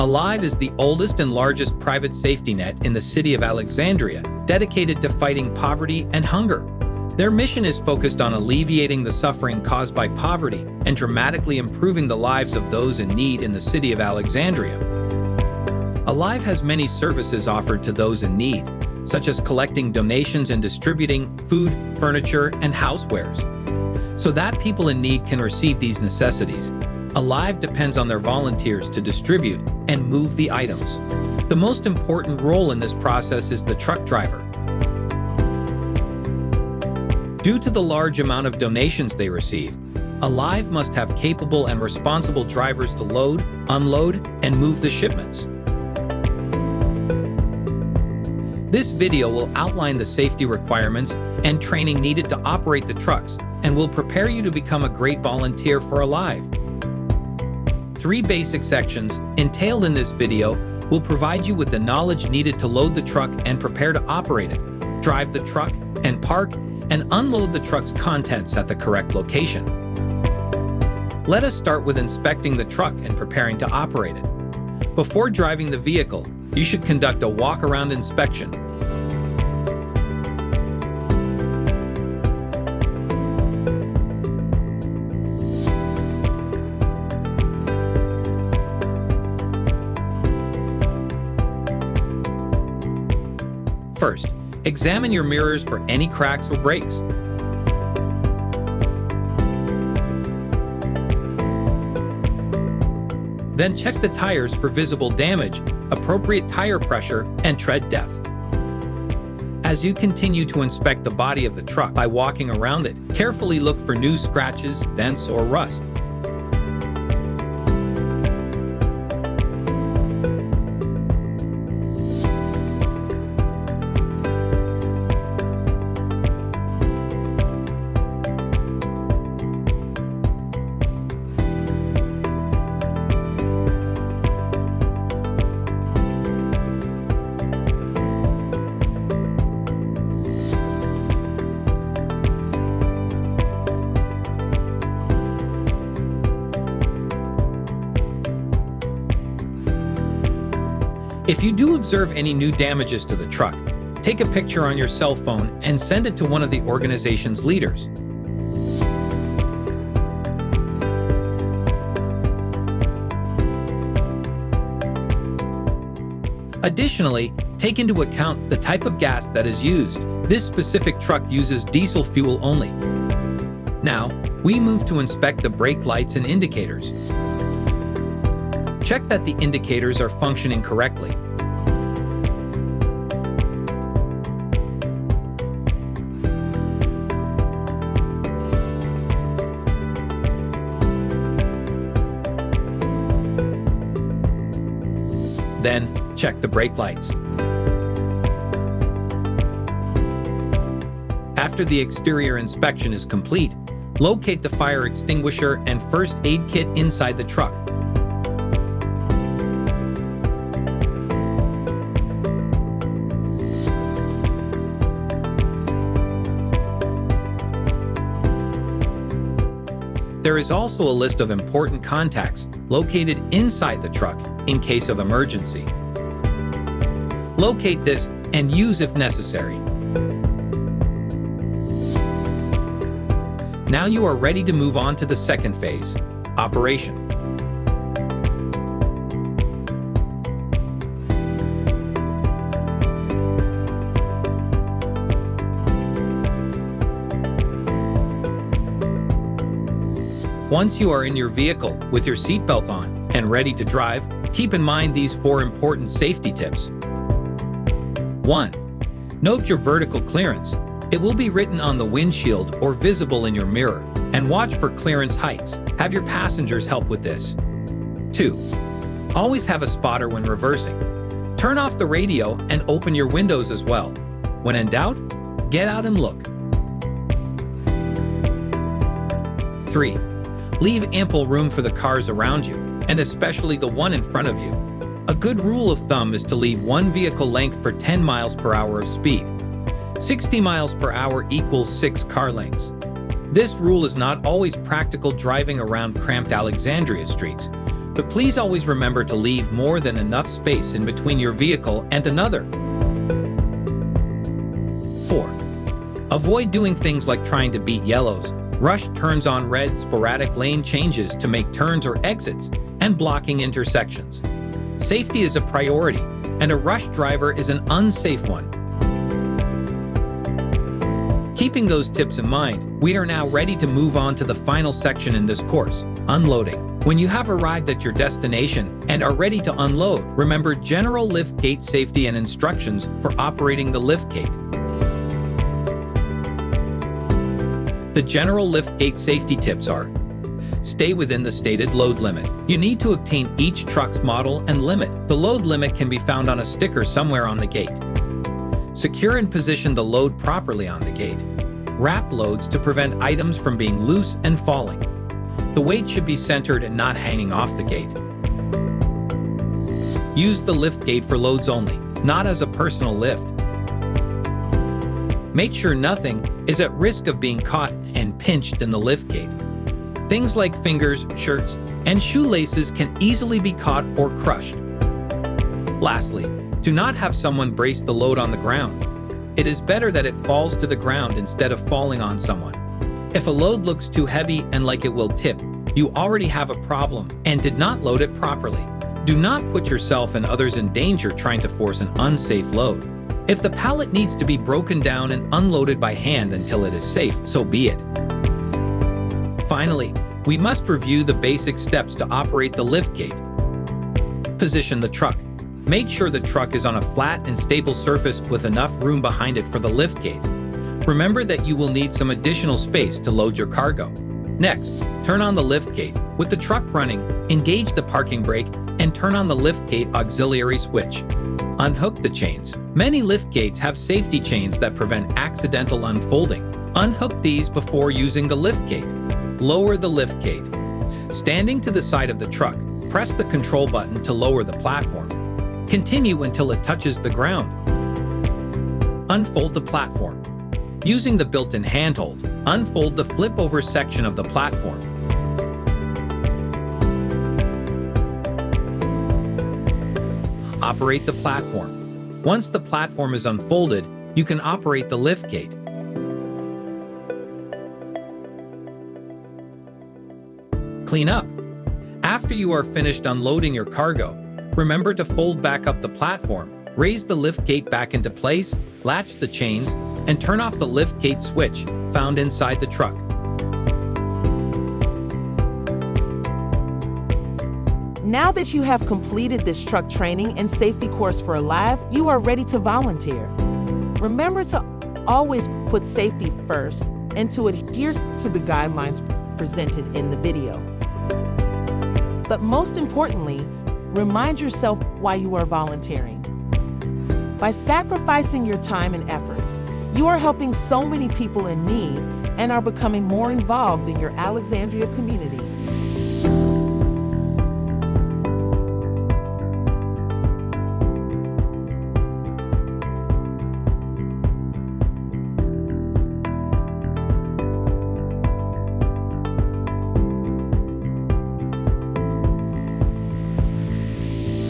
Alive is the oldest and largest private safety net in the city of Alexandria, dedicated to fighting poverty and hunger. Their mission is focused on alleviating the suffering caused by poverty and dramatically improving the lives of those in need in the city of Alexandria. Alive has many services offered to those in need, such as collecting donations and distributing food, furniture, and housewares. So that people in need can receive these necessities, Alive depends on their volunteers to distribute and move the items. The most important role in this process is the truck driver. Due to the large amount of donations they receive, Alive must have capable and responsible drivers to load, unload, and move the shipments. This video will outline the safety requirements and training needed to operate the trucks and will prepare you to become a great volunteer for Alive. 3 basic sections entailed in this video will provide you with the knowledge needed to load the truck and prepare to operate it, drive the truck and park and unload the truck's contents at the correct location. Let us start with inspecting the truck and preparing to operate it. Before driving the vehicle, you should conduct a walk-around inspection. First, examine your mirrors for any cracks or breaks. Then check the tires for visible damage, appropriate tire pressure, and tread depth. As you continue to inspect the body of the truck by walking around it, carefully look for new scratches, dents, or rust. If you do observe any new damages to the truck, take a picture on your cell phone and send it to one of the organization's leaders. Additionally, take into account the type of gas that is used. This specific truck uses diesel fuel only. Now, we move to inspect the brake lights and indicators. Check that the indicators are functioning correctly. Then, check the brake lights. After the exterior inspection is complete, locate the fire extinguisher and first aid kit inside the truck. There is also a list of important contacts located inside the truck in case of emergency. Locate this and use if necessary. Now you are ready to move on to the second phase, operation. Once you are in your vehicle with your seatbelt on and ready to drive, keep in mind these 4 important safety tips. 1. Note your vertical clearance. It will be written on the windshield or visible in your mirror, and watch for clearance heights. Have your passengers help with this. 2. Always have a spotter when reversing. Turn off the radio and open your windows as well. When in doubt, get out and look. 3. Leave ample room for the cars around you, and especially the one in front of you. A good rule of thumb is to leave one vehicle length for 10 miles per hour of speed. 60 miles per hour equals 6 car lengths. This rule is not always practical driving around cramped Alexandria streets, But please always remember to leave more than enough space in between your vehicle and another. 4. Avoid doing things like trying to beat yellows, rush turns on red, sporadic lane changes to make turns or exits, and blocking intersections. Safety is a priority, and a rush driver is an unsafe one. Keeping those tips in mind, we are now ready to move on to the final section in this course, unloading. When you have arrived at your destination and are ready to unload, remember general liftgate safety and instructions for operating the liftgate. The general liftgate safety tips are: stay within the stated load limit. You need to obtain each truck's model and limit. The load limit can be found on a sticker somewhere on the gate. Secure and position the load properly on the gate. Wrap loads to prevent items from being loose and falling. The weight should be centered and not hanging off the gate. Use the lift gate for loads only, not as a personal lift. Make sure nothing is at risk of being caught and pinched in the lift gate. Things like fingers, shirts, and shoelaces can easily be caught or crushed. Lastly, do not have someone brace the load on the ground. It is better that it falls to the ground instead of falling on someone. If a load looks too heavy and like it will tip, you already have a problem and did not load it properly. Do not put yourself and others in danger trying to force an unsafe load. If the pallet needs to be broken down and unloaded by hand until it is safe, so be it. Finally, we must review the basic steps to operate the lift gate. Position the truck. Make sure the truck is on a flat and stable surface with enough room behind it for the lift gate. Remember that you will need some additional space to load your cargo. Next, turn on the lift gate. With the truck running, engage the parking brake and turn on the lift gate auxiliary switch. Unhook the chains. Many lift gates have safety chains that prevent accidental unfolding. Unhook these before using the lift gate. Lower the lift gate. Standing to the side of the truck, press the control button to lower the platform. Continue until it touches the ground. Unfold the platform. Using the built-in handhold, unfold the flip-over section of the platform. Operate the platform. Once the platform is unfolded, you can operate the lift gate. Clean up. After you are finished unloading your cargo, remember to fold back up the platform, raise the lift gate back into place, latch the chains, and turn off the lift gate switch found inside the truck. Now that you have completed this truck training and safety course for Alive, you are ready to volunteer. Remember to always put safety first and to adhere to the guidelines presented in the video. But most importantly, remind yourself why you are volunteering. By sacrificing your time and efforts, you are helping so many people in need and are becoming more involved in your Alexandria community.